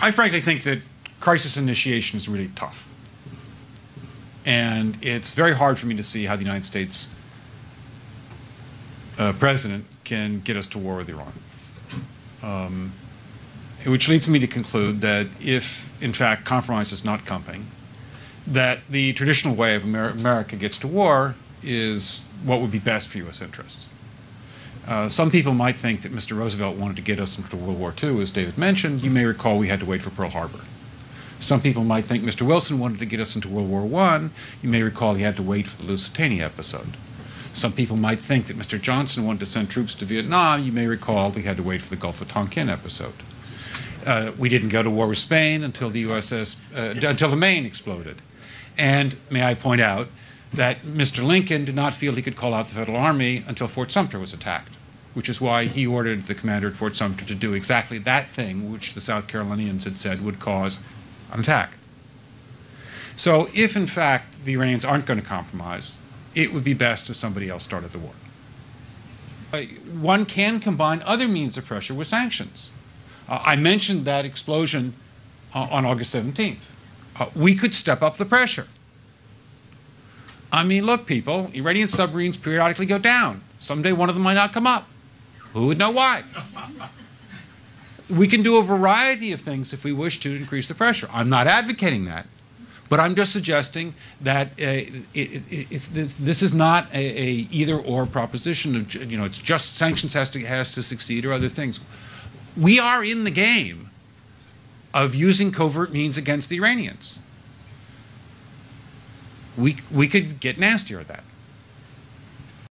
I frankly think that crisis initiation is really tough. And it's very hard for me to see how the United States president can get us to war with Iran. Which leads me to conclude that if, in fact, compromise is not coming, that the traditional way of America gets to war is what would be best for U.S. interests. Some people might think that Mr. Roosevelt wanted to get us into World War II, as David mentioned. You may recall we had to wait for Pearl Harbor. Some people might think Mr. Wilson wanted to get us into World War I. You may recall he had to wait for the Lusitania episode. Some people might think that Mr. Johnson wanted to send troops to Vietnam. You may recall he had to wait for the Gulf of Tonkin episode. We didn't go to war with Spain until the until the Maine exploded. And may I point out that Mr. Lincoln did not feel he could call out the Federal Army until Fort Sumter was attacked, which is why he ordered the commander at Fort Sumter to do exactly that thing which the South Carolinians had said would cause an attack. So if, in fact, the Iranians aren't going to compromise, it would be best if somebody else started the war. One can combine other means of pressure with sanctions. I mentioned that explosion on August 17th. We could step up the pressure. I mean, look, people, Iranian submarines periodically go down. Someday one of them might not come up. Who would know why? We can do a variety of things if we wish to increase the pressure. I'm not advocating that, but I'm just suggesting that this is not a either-or proposition of, it's just sanctions has to succeed or other things. We are in the game of using covert means against the Iranians. We could get nastier at that.